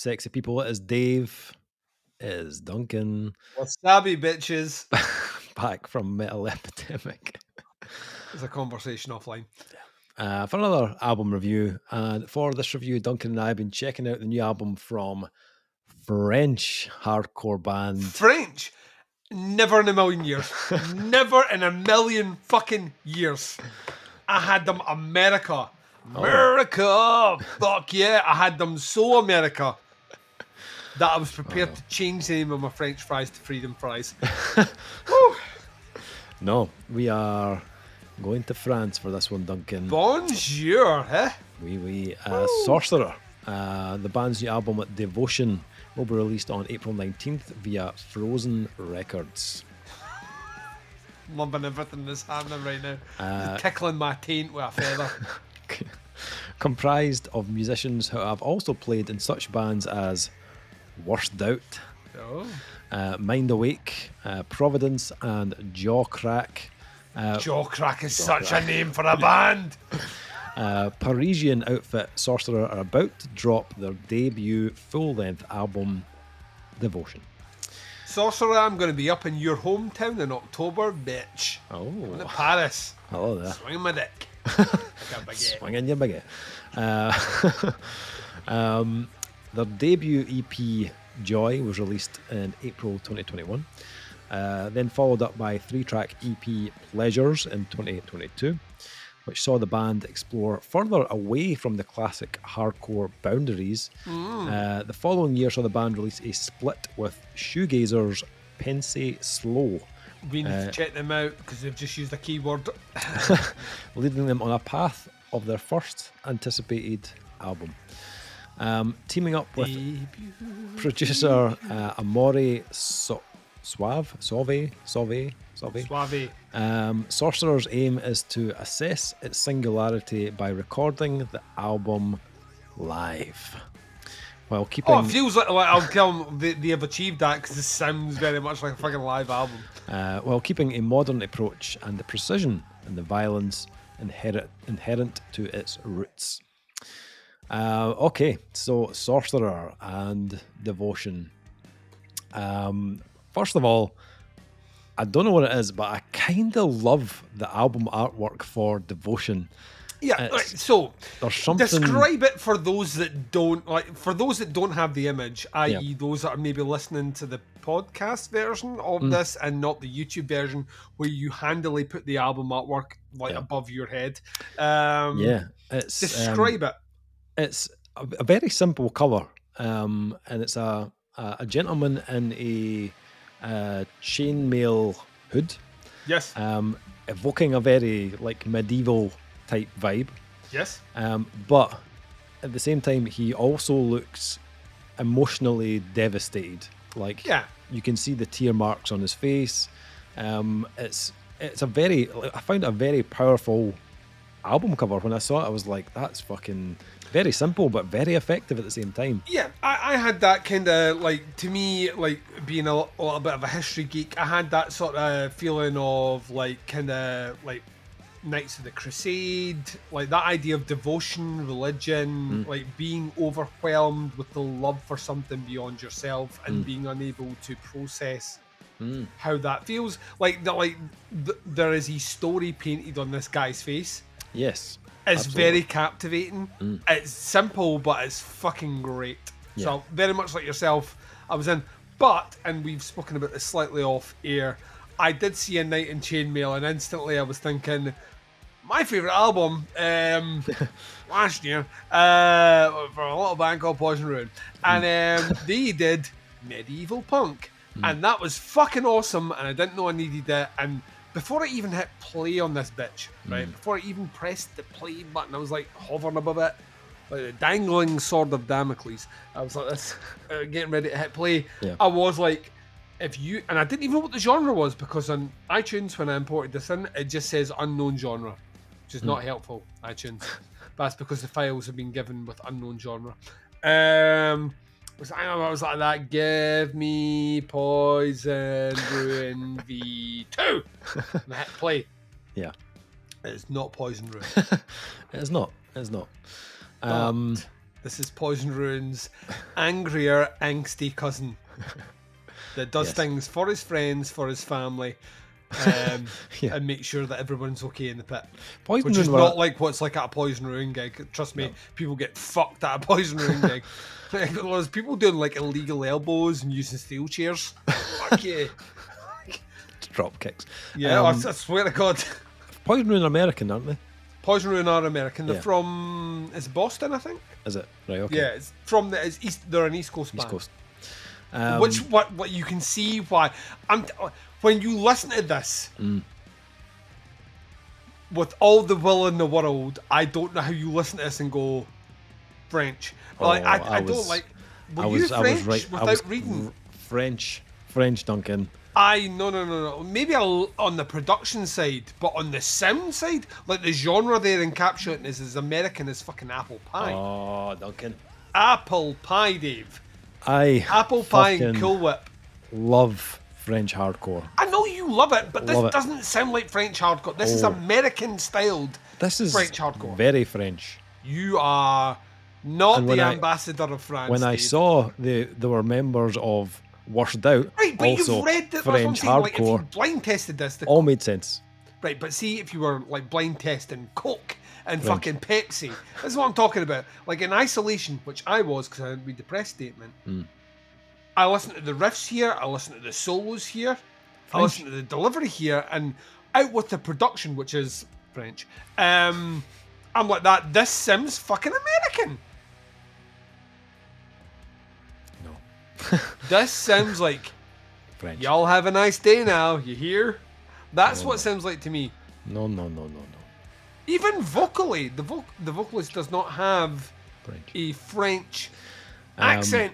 sexy people? It is Dave. It is Duncan. Wasabi, bitches. Back from Metal Epidemic. It's a conversation offline. For another album review. And for this review, Duncan and I have been checking out the new album from French hardcore band. French? Never in a million years. Never in a million fucking years. I had them America. America! Fuck yeah. I had them so America that I was prepared to change the name of my French fries to Freedom Fries. Woo. No, we are going to France for this one, Duncan. Bonjour, eh? Oui. Sorcerer. The band's new album, Devotion, will be released on April 19th via Frozen Records. Loving everything that's happening right now. Tickling my taint with a feather. Comprised of musicians who have also played in such bands as Worst Doubt, Mind Awake, Providence, and Jaw Crack. Jaw Crack is such a name for a band. Parisian outfit Sorcerer are about to drop their debut full-length album, Devotion. Sorcerer, I'm going to be up in your hometown in October, bitch. Oh. I'm in Paris. Hello there. Swinging my dick. Swinging your baguette. Their debut EP, Joy, was released in April 2021. Then followed up by 3-track EP, Pleasures, in 2022, which saw the band explore further away from the classic hardcore boundaries. The following year saw the band release a split with shoegazers Pense Slow. We need to check them out because they've just used a keyword. Leading them on a path of their first anticipated album. Teaming up with producer Amore Suave. Sorcerer's aim is to assess its singularity by recording the album live, while keeping. It feels like I'll tell them they have achieved that because this sounds very much like a fucking live album. While keeping a modern approach and the precision and the violence inherent to its roots. Okay, so Sorcerer and Devotion. First of all, I don't know what it is, but I kind of love the album artwork for Devotion. Yeah, so there's something. Describe it for those that don't have the image, i.e., those that are maybe listening to the podcast version of this and not the YouTube version, where you handily put the album artwork above your head. Describe it. It's a very simple cover, and it's a gentleman in a chainmail hood. Yes. Evoking a very medieval type vibe. Yes. But at the same time, he also looks emotionally devastated. You can see the tear marks on his face. It's a very. I found it a very powerful album cover. When I saw it, I was like, that's fucking very simple but very effective at the same time. Yeah, I had that kind of to me, being a little bit of a history geek, I had that sort of feeling of Knights of the Crusade, that idea of devotion, religion, being overwhelmed with the love for something beyond yourself and being unable to process how that feels. There is a story painted on this guy's face. Yes. It's very captivating. It's simple, but it's fucking great. Yeah. So very much like yourself, I was in. But, and we've spoken about this slightly off air, I did see A Night in Chainmail, and instantly I was thinking, my favourite album last year for a little band called Poison Ruin, and they did medieval punk, and that was fucking awesome, and I didn't know I needed it. And before I even hit play on this bitch, right, before I even pressed the play button, I was hovering above it, like the dangling sword of Damocles. I was like this, getting ready to hit play. Yeah. I was like, and I didn't even know what the genre was, because on iTunes, when I imported this in, it just says unknown genre, which is not helpful, iTunes. That's because the files have been given with unknown genre. I was like that, give me Poison Ruin V2. And I hit play. Yeah. It's not Poison Ruin. It's not. But This is Poison Rune's angrier, angsty cousin that does things for his friends, for his family, and make sure that everyone's okay in the pit. Poison Which Rune is not like what's like at a Poison Rune gig. Trust me, people get fucked at a Poison Rune gig. There's people doing like illegal elbows and using steel chairs. Fuck yeah. Drop kicks. Yeah, I swear to God. Poison Rune are American, aren't they? Poison Rune are American. They're from Boston, I think. Is it? Right, okay. Yeah, it's from the East. They're an East Coast band. East Coast. What you can see why when you listen to this with all the will in the world, I don't know how you listen to this and go French. Like I don't like. Were you French without reading? French, Duncan. No. Maybe on the production side, but on the sound side, like the genre they're encapsulating is as American as fucking apple pie. Oh, Duncan. Apple pie, Dave. Apple pie and Cool Whip. Love French hardcore. I know you love it, but this doesn't sound like French hardcore. This is American styled. This is French hardcore. Very French. You are not the ambassador of France. When I saw there were members of Washed Out, right, but also you've read that French hardcore. Like, if you blind tested this, all made sense. Right, but see if you were like blind testing Coke and fucking Pepsi. This is what I'm talking about. Like in isolation, which I was because I didn't read the press statement. I listened to the riffs here. I listened to the solos here. I listened to the delivery here, and out with the production, which is French. I'm like that. This sounds fucking American. No. This sounds like French. Y'all have a nice day now. You hear? That's what it sounds like to me. No. Even vocally, the vocalist does not have a French accent.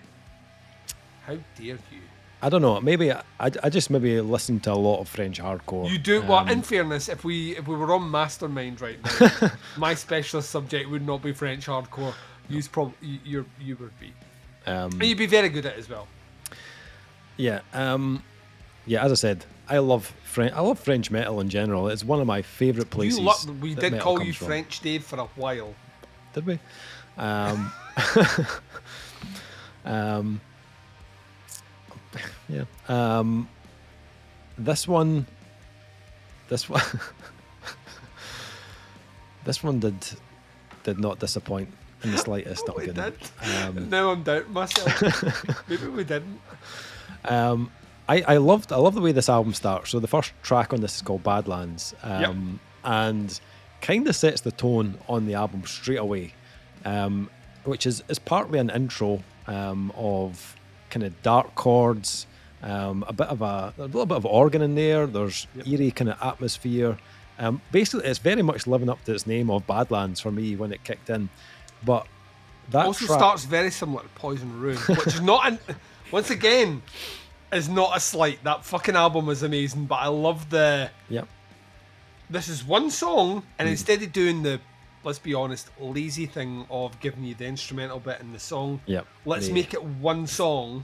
How dare you? I don't know. Maybe I just maybe listen to a lot of French hardcore. You do. Well, in fairness, if we were on Mastermind right now, my specialist subject would not be French hardcore. You would be. And you'd be very good at it as well. Yeah. As I said, I love French metal in general. It's one of my favourite places. We did call you French Dave for a while. Did we? Yeah. This one did not disappoint in the slightest. Oh, it did. Now I'm doubting myself. Maybe we didn't. I love the way this album starts. So the first track on this is called Badlands, and kind of sets the tone on the album straight away, which is partly an intro of kind of dark chords, a little bit of organ in there. There's eerie kind of atmosphere. Basically, it's very much living up to its name of Badlands for me when it kicked in. But that also starts very similar to Poison Rune, which is not once again is not a slight. That fucking album is amazing, but I love the. Yep. This is one song, and instead of doing the, let's be honest, lazy thing of giving you the instrumental bit in the song, let's make it one song.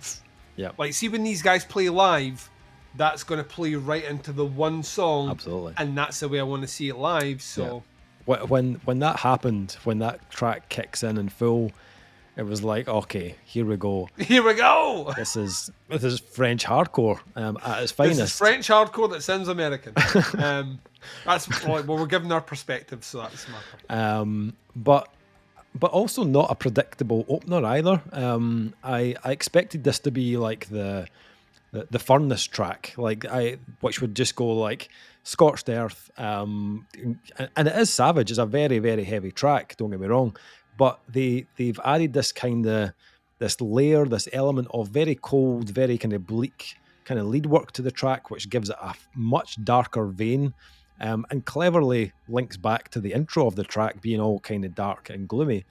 Yeah. Like, see when these guys play live, that's going to play right into the one song. Absolutely. And that's the way I want to see it live. So. Yeah. When that happened, when that track kicks in full, it was like, okay, here we go. Here we go. This is French hardcore at its finest. This is French hardcore that sounds American. That's we're giving our perspective, so that's matter. But also not a predictable opener either. I expected this to be like the furnace track, which would just go like Scorched Earth, and it is savage. It's a very, very heavy track, don't get me wrong, but they've added this layer, this element of very cold, very kind of bleak kind of lead work to the track, which gives it a much darker vein, and cleverly links back to the intro of the track being all kind of dark and gloomy.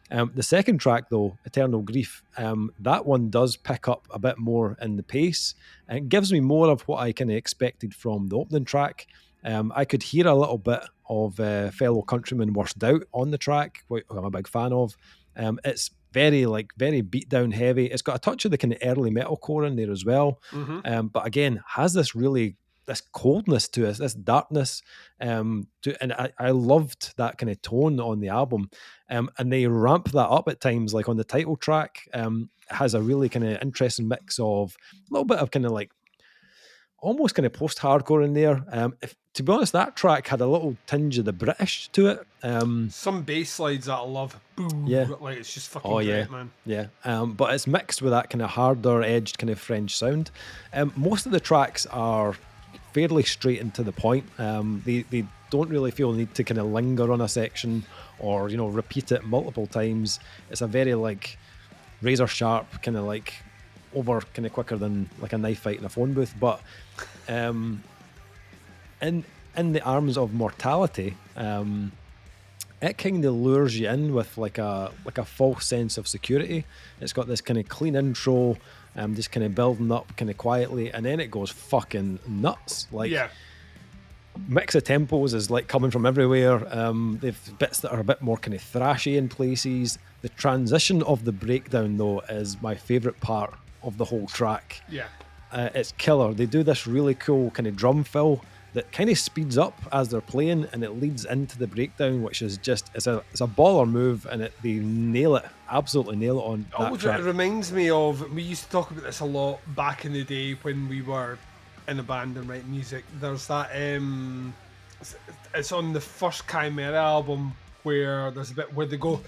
The second track, though, Eternal Grief, that one does pick up a bit more in the pace and gives me more of what I kind of expected from the opening track. I could hear a little bit of fellow countrymen Washed Out on the track, which I'm a big fan of. It's very beat down heavy. It's got a touch of the kind of early metalcore in there as well. But again, has this really this coldness to us, this darkness, and I loved that kind of tone on the album, and they ramp that up at times, like on the title track. It has a really kind of interesting mix of a little bit of kind of like almost kind of post-hardcore in there. To be honest, that track had a little tinge of the British to it. Some bass slides that I love. Boom. Yeah. Like, it's just fucking great, man. Yeah. But it's mixed with that kind of harder edged kind of French sound. Most of the tracks are fairly straight and to the point. They don't really feel the need to kind of linger on a section or, you know, repeat it multiple times. It's a very like razor sharp kind of like over kind of quicker than like a knife fight in a phone booth. But in the arms of mortality, it kind of lures you in with like a false sense of security. It's got this kind of clean intro, just kind of building up kind of quietly, and then it goes fucking nuts. Like, mix of tempos is like coming from everywhere. They've bits that are a bit more kind of thrashy in places. The transition of the breakdown though is my favorite part of the whole track. It's killer. They do this really cool kind of drum fill that kind of speeds up as they're playing, and it leads into the breakdown, which is just it's a baller move, and they nail it, absolutely nail it on that track. It reminds me of, we used to talk about this a lot back in the day when we were in a band and writing music. There's that it's on the first Chimera album where there's a bit where they go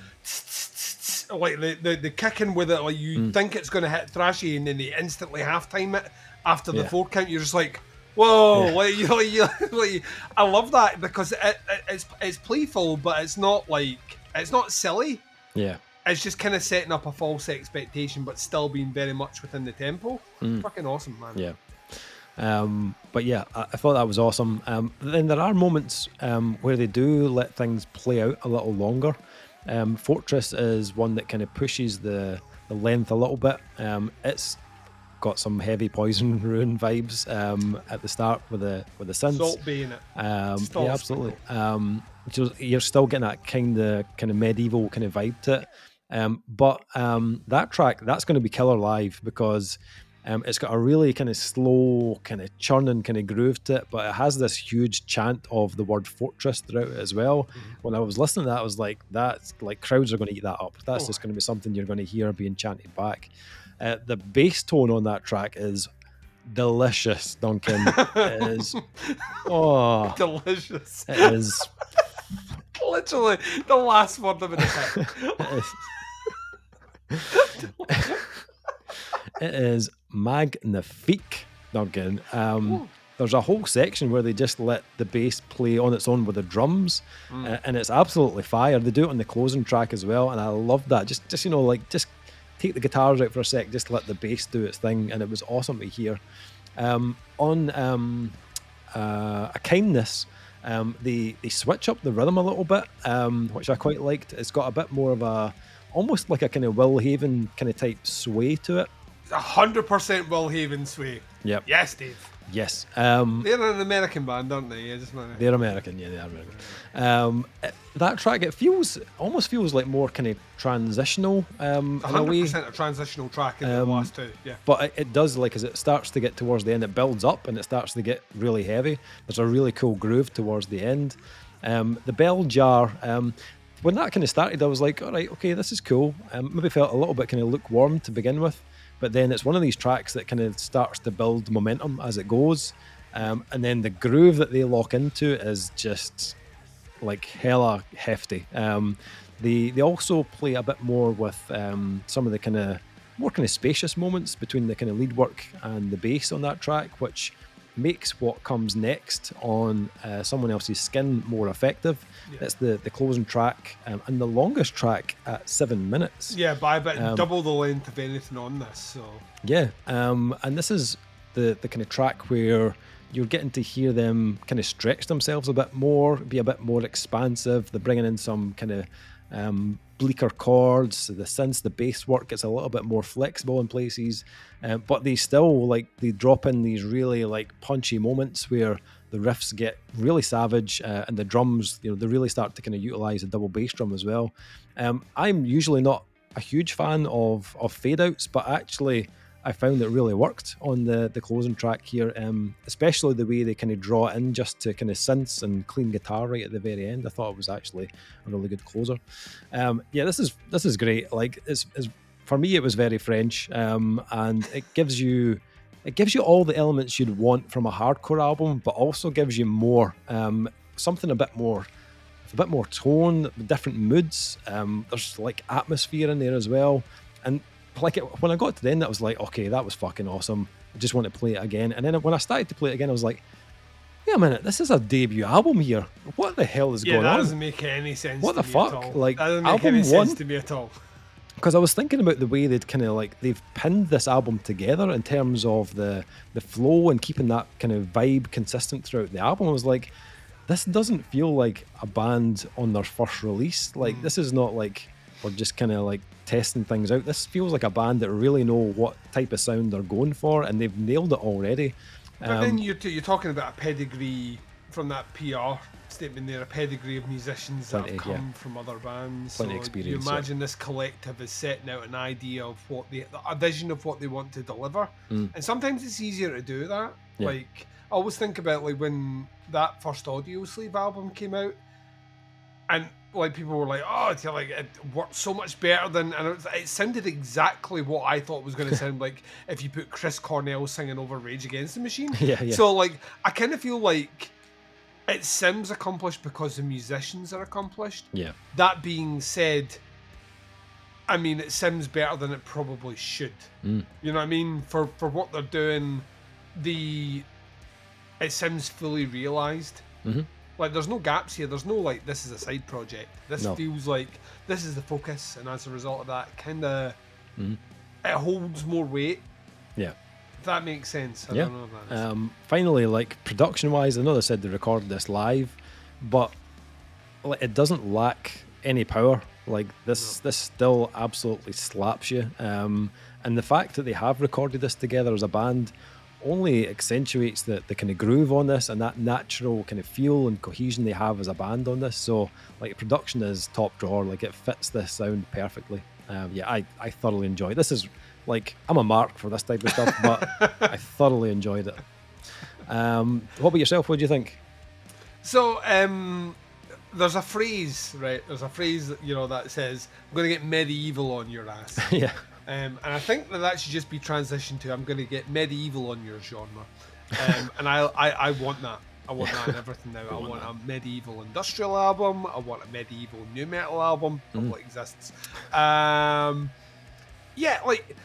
like the kicking with it, like you think it's going to hit thrashy, and then they instantly halftime it after the 4 count. You're just like, whoa, like, I love that because it's playful, but it's not silly. Yeah, it's just kind of setting up a false expectation, but still being very much within the tempo. Fucking awesome, man. Yeah. But yeah, I thought that was awesome. Then there are moments where they do let things play out a little longer. Fortress is one that kind of pushes the length a little bit. It's got some heavy Poison Ruin vibes at the start with the synths. Salt Bay in it. Yeah, absolutely. So you're still getting that kind of medieval kind of vibe to it. But that track, that's going to be killer live because it's got a really kind of slow, kind of churning kind of groove to it, but it has this huge chant of the word fortress throughout it as well. When I was listening to that, I was like, that's like crowds are going to eat that up. That's just going to be something you're going to hear being chanted back. The bass tone on that track is delicious, Duncan. It is delicious. It is literally the last word of it. It is magnifique, Duncan. There's a whole section where they just let the bass play on its own with the drums, and it's absolutely fire. They do it on the closing track as well, and I love that. Just you know, like just take the guitars out for a sec, just let the bass do its thing, and it was awesome to hear. On A Kindness, they switch up the rhythm a little bit, which I quite liked. It's got a bit more of a almost like a kind of Will Haven kind of type sway to it. 100% Will Haven sway. Yep. Yes, Dave. Yes. They're an American band, aren't they? They're American, yeah, they are American. That track, it almost feels like more kind of transitional in a way. 100% a transitional track in the last two, yeah. But it does, like, as it starts to get towards the end, it builds up and it starts to get really heavy. There's a really cool groove towards the end. The bell jar, when that kind of started, I was like, all right, okay, this is cool. Maybe felt a little bit kind of lukewarm to begin with. But then it's one of these tracks that kind of starts to build momentum as it goes. And then the groove that they lock into is just like hella hefty. They also play a bit more with some of the kind of more kind of spacious moments between the kind of lead work and the bass on that track, which makes what comes next on Someone Else's Skin more effective. Yeah. It's the closing track and the longest track at 7 minutes. Yeah, by about double the length of anything on this. So yeah, and this is the kind of track where you're getting to hear them kind of stretch themselves a bit more, be a bit more expansive. They're bringing in some kind of bleaker chords. The synths, the bass work gets a little bit more flexible in places, but they still they drop in these really like punchy moments where the riffs get really savage, and the drums, they really start to kind of utilize a double bass drum as well. I'm usually not a huge fan of fade outs, but actually I found it really worked on the closing track here, especially the way they kind of draw it in just to kind of synths and clean guitar right at the very end. I thought it was actually a really good closer. Yeah, this is great. Like it's for me, it was very French, and it gives you all the elements you'd want from a hardcore album, but also gives you more, something a bit more tone, different moods. There's like atmosphere in there as well, and like when I got to the end, that was like, okay, that was fucking awesome. I just want to play it again. And then when I started to play it again, I was like, wait a minute, this is a debut album here. What the hell is going on? Yeah, that doesn't make any sense. What to the me fuck? At all. Like, that doesn't make album any sense one? to me at all. Because I was thinking about the way they'd kind of like they've pinned this album together in terms of the flow and keeping that kind of vibe consistent throughout the album. I was like, this doesn't feel like a band on their first release. Like this is not like we're just kind of like testing things out. This feels like a band that really know what type of sound they're going for, and they've nailed it already. But then you're talking about a pedigree from that PR statement there, a pedigree of musicians that have come from other bands. Plenty so experience, you imagine this collective is setting out an idea of what a vision of what they want to deliver, and sometimes it's easier to do that. Like I always think about like when that first Audio Slave album came out, and like people were like, "Oh, it's like it worked so much better than," and it sounded exactly what I thought it was going to sound like if you put Chris Cornell singing over Rage Against the Machine. Yeah. So like, I kind of feel like it seems accomplished because the musicians are accomplished. Yeah. That being said, I mean, it seems better than it probably should. You know what I mean? For what they're doing, it seems fully realized. Like, there's no gaps here. There's no, like, this is a side project. This feels like this is the focus, and as a result of that, kind of, it holds more weight. Yeah. If that makes sense. I don't know if that is. Finally, like, production-wise, I know they said they recorded this live, but like, it doesn't lack any power. Like, this still absolutely slaps you. And the fact that they have recorded this together as a band only accentuates the kind of groove on this and that natural kind of feel and cohesion they have as a band on this. So like production is top drawer, like it fits this sound perfectly. I thoroughly enjoy it. This is like, I'm a mark for this type of stuff, but I thoroughly enjoyed it. What about yourself? What do you think? So there's a phrase, right? There's a phrase that, that says, "I'm going to get medieval on your ass." Yeah. And I think that should just be transitioned to, "I'm going to get medieval on your genre." And I want that. I want that in everything now. I want a medieval industrial album. I want a medieval new metal album. Probably exists. Like,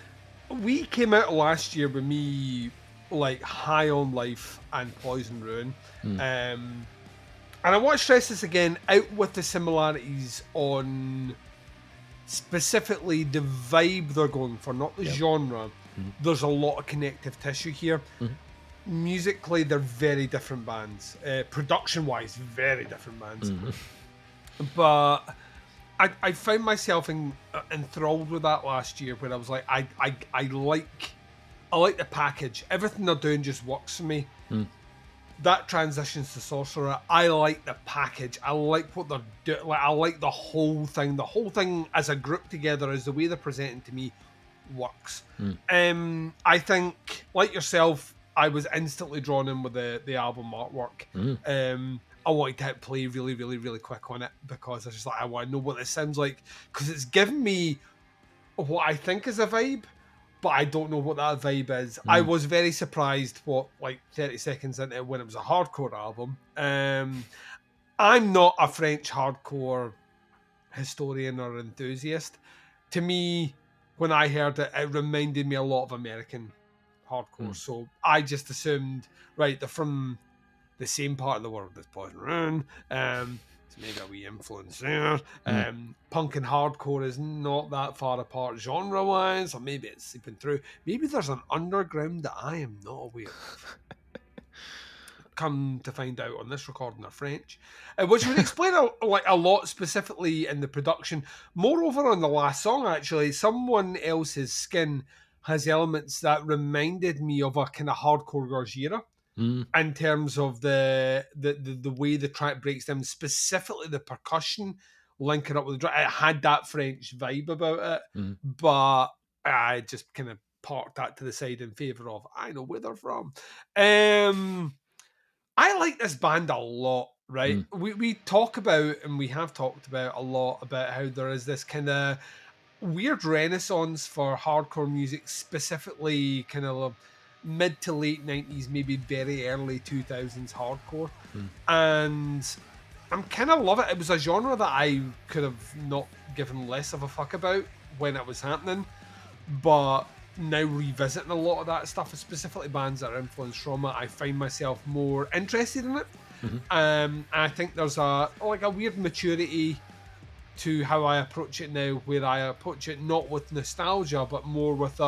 we came out last year with me, like, High on Life and Poison Ruin. And I want to stress this again, out with the similarities on specifically the vibe they're going for, not the genre. There's a lot of connective tissue here. Musically, they're very different bands. Production-wise, very different bands. But I found myself enthralled with that last year, where I was like, I like the package. Everything they're doing just works for me. That transitions to Sorcerer. I like the package. I like what they're doing. Like, I like the whole thing. The whole thing as a group together, as the way they're presenting to me, works. I think, like yourself, I was instantly drawn in with the album artwork. I wanted to hit play really, really, really quick on it, because I was just like, I want to know what this sounds like, because it's given me what I think is a vibe, but I don't know what that vibe is. I was very surprised, like 30 seconds into it, when it was a hardcore album. I'm not a French hardcore historian or enthusiast. To me, when I heard it, it reminded me a lot of American hardcore. So I just assumed, right, they're from the same part of the world as Poison Ruin. So maybe a wee influence there. Punk and hardcore is not that far apart genre-wise, or maybe it's seeping through. Maybe there's an underground that I am not aware of. Come to find out on this recording, they're French, which would explain a lot, specifically in the production. Moreover, on the last song, actually, Someone Else's Skin has elements that reminded me of a kind of hardcore Gojira. In terms of the way the track breaks down, specifically the percussion linking up with the drum, it had that French vibe about it, but I just kind of parked that to the side in favour of I know where they're from. I like this band a lot, right? We talk about, and we have talked about a lot about how there is this kind of weird renaissance for hardcore music, specifically kind of mid to late 90s, maybe very early 2000s hardcore. And I'm kind of love it. It was a genre that I could have not given less of a fuck about when it was happening, but now revisiting a lot of that stuff, specifically bands that are influenced from it, I find myself more interested in it. I think there's a weird maturity to how I approach it now, where I approach it not with nostalgia, but more with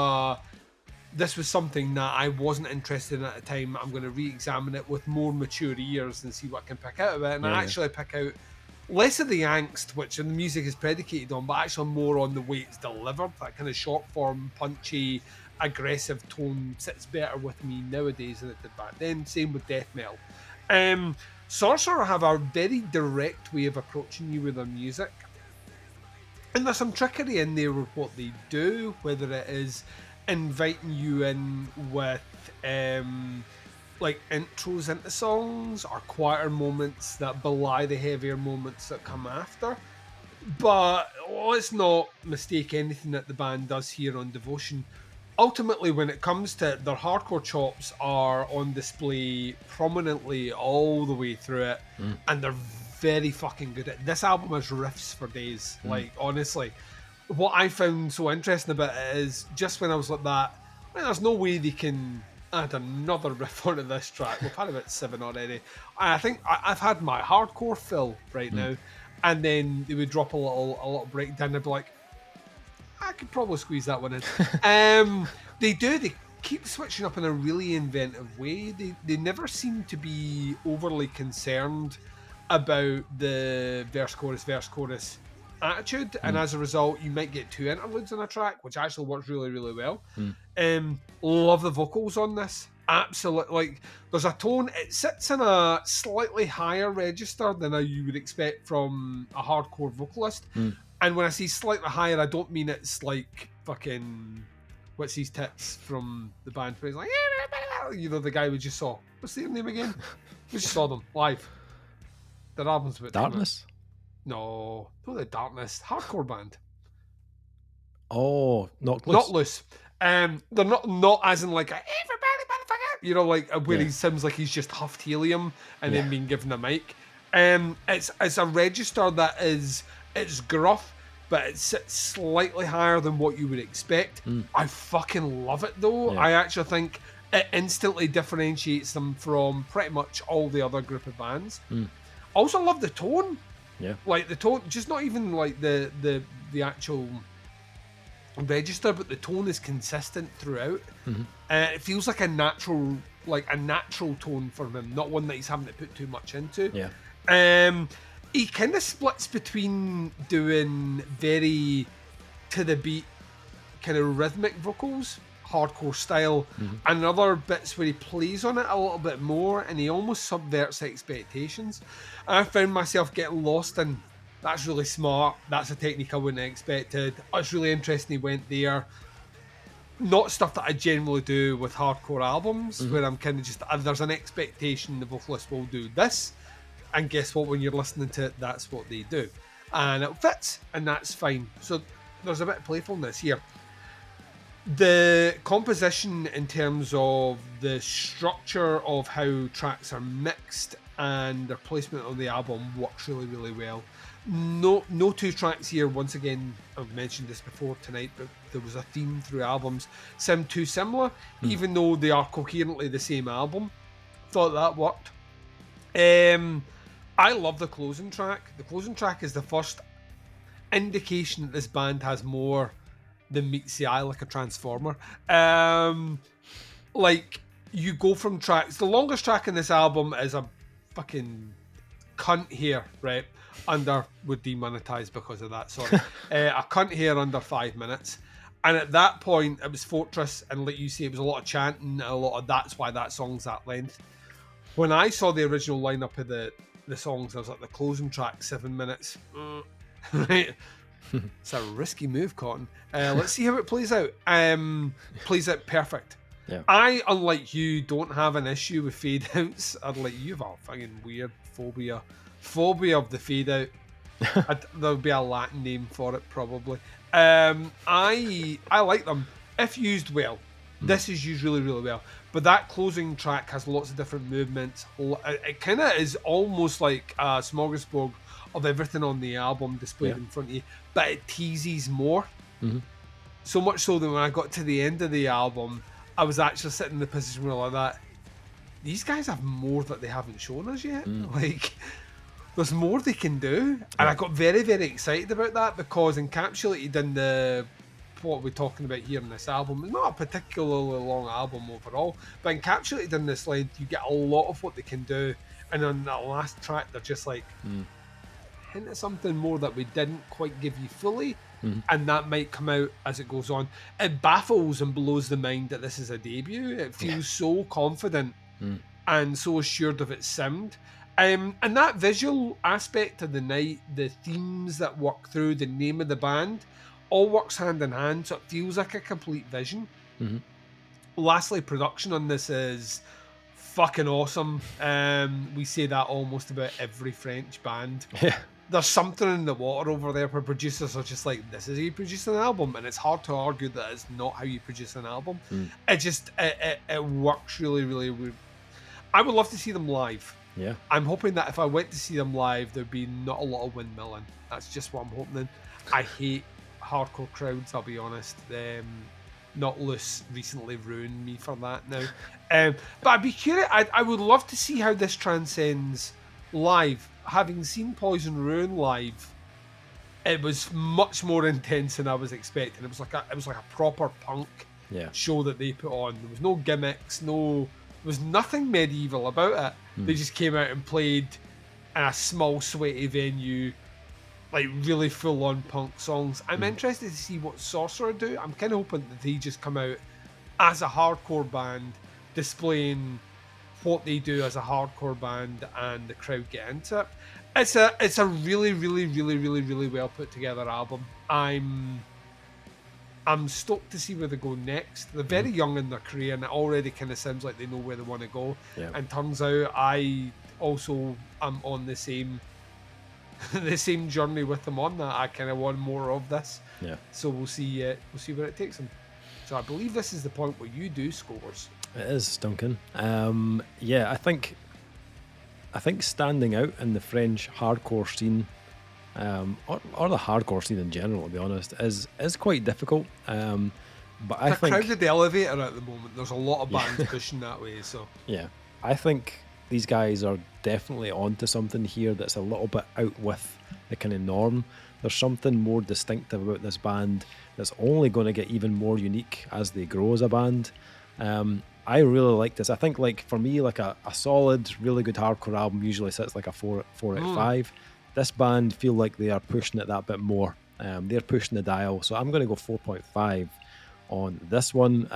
this was something that I wasn't interested in at the time. I'm going to re-examine it with more mature ears and see what I can pick out of it. And I actually pick out less of the angst, which the music is predicated on, but actually more on the way it's delivered. That kind of short form, punchy, aggressive tone sits better with me nowadays than it did back then. Same with death metal. Sorcerer have a very direct way of approaching you with their music. And there's some trickery in there with what they do, whether it is inviting you in with like intros into songs or quieter moments that belie the heavier moments that come after. But let's not mistake anything that the band does here on Devotion. Ultimately, when it comes to their hardcore chops are on display prominently all the way through it, and they're very fucking good at it. This album has riffs for days. Like, honestly, what I found so interesting about it is just when I was like that, there's no way they can add another riff onto this track. We've had about 7 already. I think I've had my hardcore fill right now, and then they would drop a little breakdown. They'd be like, I could probably squeeze that one in. They keep switching up in a really inventive way. They never seem to be overly concerned about the verse chorus attitude, and as a result you might get 2 interludes on a track, which actually works really, really well. Love the vocals on this. Absolutely. Like, there's a tone, it sits in a slightly higher register than you would expect from a hardcore vocalist. And when I say slightly higher, I don't mean it's like fucking what's his tits from the band where he's like, you know, the guy we just saw. What's their name again? We just saw them live. Their album's about Darkness? No, not the Darkness. Hardcore band. Oh, Knocked Loose. Not Loose. They're not as in like everybody motherfucker. You know, like where he sounds like he's just huffed helium and then being given a mic. It's a register that it's gruff, but it sits slightly higher than what you would expect. I fucking love it though. I actually think it instantly differentiates them from pretty much all the other group of bands. Also love the tone. Yeah. Like the tone, just not even like the actual register, but the tone is consistent throughout. It feels like a natural tone for him, not one that he's having to put too much into. He kind of splits between doing very to the beat kind of rhythmic vocals, hardcore style, and other bits where he plays on it a little bit more and he almost subverts expectations. I found myself getting lost in, that's really smart, that's a technique I wouldn't have expected, it's really interesting he went there. Not stuff that I generally do with hardcore albums, where I'm kind of just, there's an expectation the vocalist will do this, and guess what, when you're listening to it, that's what they do. And it fits, and that's fine. So there's a bit of playfulness here. The composition in terms of the structure of how tracks are mixed and their placement on the album works really, really well. No 2 tracks here, once again, I've mentioned this before tonight, but there was a theme through albums, sound too similar, even though they are coherently the same album. Thought that worked. I love the closing track. The closing track is the first indication that this band has more than meets the eye like a transformer. Like, you go from tracks, the longest track in this album is a fucking cunt here, right? Would demonetize because of that, sorry. A cunt here under 5 minutes. And at that point, it was Fortress, and like you say, it was a lot of chanting, and a lot of that's why that song's that length. When I saw the original lineup of the songs, I was like, the closing track, 7 minutes. Right? It's a risky move, Cotton. Let's see how it plays out. Plays out perfect. Yeah. I, unlike you, don't have an issue with fade outs. I'd like you have a fucking weird phobia of the fade out. There'll be a Latin name for it probably. I like them if used well. This is used really, really well. But that closing track has lots of different movements. It kind of is almost like a smorgasbord of everything on the album displayed in front of you, but it teases more. So much so that when I got to the end of the album, I was actually sitting in the position where like that. These guys have more that they haven't shown us yet. Like, there's more they can do, and I got very, very excited about that because encapsulated in the what we're talking about here in this album, it's not a particularly long album overall, but encapsulated in this length, you get a lot of what they can do, and on that last track, they're just like hint at something more that we didn't quite give you fully, and that might come out as it goes on. It baffles and blows the mind that this is a debut. It feels so confident and so assured of its sound. And that visual aspect of the night, the themes that work through, the name of the band, all works hand in hand, so it feels like a complete vision. Lastly, production on this is fucking awesome. We say that almost about every French band. Yeah. There's something in the water over there where producers are just like, this is how you produce an album, and it's hard to argue that it's not how you produce an album. It just it works really, really, really. I would love to see them live. Yeah. I'm hoping that if I went to see them live, there'd be not a lot of windmilling. That's just what I'm hoping. I hate hardcore crowds, I'll be honest. Not Loose recently ruined me for that now. But I'd be curious. I would love to see how this transcends live. Having seen Poison Ruin live, it was much more intense than I was expecting. It was like a proper punk show that they put on. There was no gimmicks, there was nothing medieval about it. They just came out and played in a small, sweaty venue, like really full-on punk songs. I'm interested to see what Sorcerer do. I'm kind of hoping that they just come out as a hardcore band, displaying what they do as a hardcore band, and the crowd get into it. It's a really, really, really, really, really well put together album. I'm stoked to see where they go next. They're very young in their career, and it already kind of sounds like they know where they want to go. And turns out I also am on the same journey with them on that. I kind of want more of this. So we'll see where it takes them. So I believe this is the point where you do scores. It is, Duncan. I think standing out in the French hardcore scene, or the hardcore scene in general, to be honest, is quite difficult. But I think crowded elevator at the moment. There's a lot of bands pushing that way. So I think these guys are definitely onto something here that's a little bit out with the kind of norm. There's something more distinctive about this band that's only going to get even more unique as they grow as a band. I really like this. I think, like, for me, like a solid, really good hardcore album usually sits like a 4 out of 5. This band feel like they are pushing it that bit more. They're pushing the dial. So I'm going to go 4.5 on this one.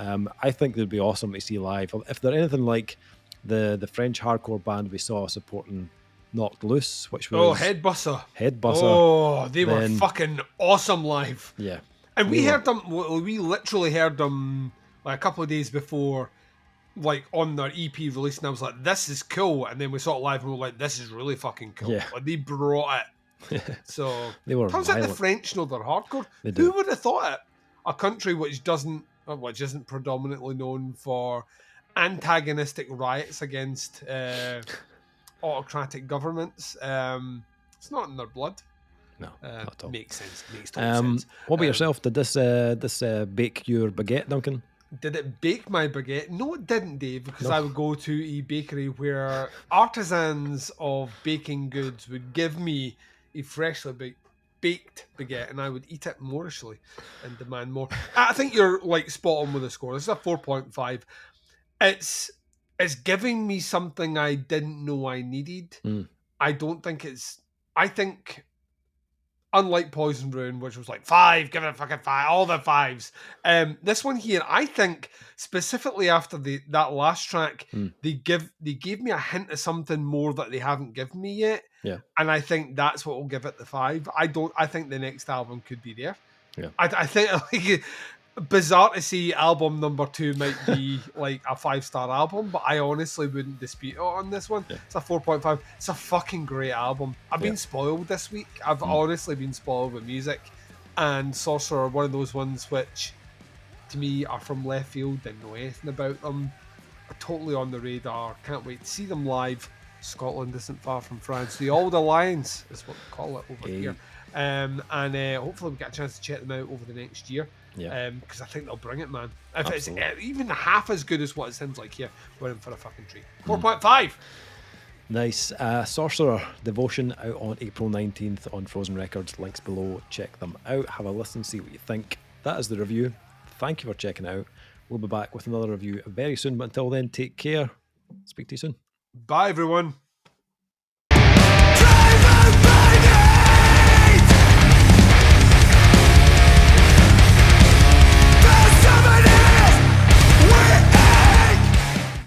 I think they'd be awesome to see live. If they're anything like the French hardcore band we saw supporting Knocked Loose, which was Headbusser. They were fucking awesome live. Yeah. And we heard them, we literally heard them like a couple of days before, like on their EP release, and I was like, this is cool. And then we saw it live and we were like, this is really fucking cool. Yeah. Like, they brought it. So they were turns out the French know their hardcore. Who would have thought it? A country which isn't predominantly known for antagonistic riots against autocratic governments. It's not in their blood. No, not at all. Makes sense. Makes total sense. What about yourself? Did this bake your baguette, Duncan? Did it bake my baguette? No, it didn't, Dave, because I would go to a bakery where artisans of baking goods would give me a freshly baked baguette, and I would eat it morishly and demand more. I think you're like spot on with the score. This is a 4.5. It's giving me something I didn't know I needed. I don't think it's. I think unlike Poison Rune, which was like 5, give it a fucking 5, all the 5s. This one here, I think specifically after that last track, they gave me a hint of something more that they haven't given me yet. Yeah. And I think that's what will give it the 5. I think the next album could be there. Yeah. I think like bizarre to see album number 2 might be like a 5-star album, but I honestly wouldn't dispute it on this one. Yeah. It's a 4.5. It's a fucking great album. I've been spoiled this week. I've honestly been spoiled with music, and Sorcerer are one of those ones which to me are from left field, didn't know anything about them, are totally on the radar. Can't wait to see them live. Scotland isn't far from France. The Old Alliance is what we call it over here. And hopefully we get a chance to check them out over the next year. Yeah. Because I think they'll bring it, man. If it's even half as good as what it sounds like here, we're in for a fucking treat. 4.5. Nice. Sorcerer Devotion out on April 19th on Frozen Records. Links below. Check them out. Have a listen, see what you think. That is the review. Thank you for checking it out. We'll be back with another review very soon, but until then, take care. Speak to you soon. Bye, everyone.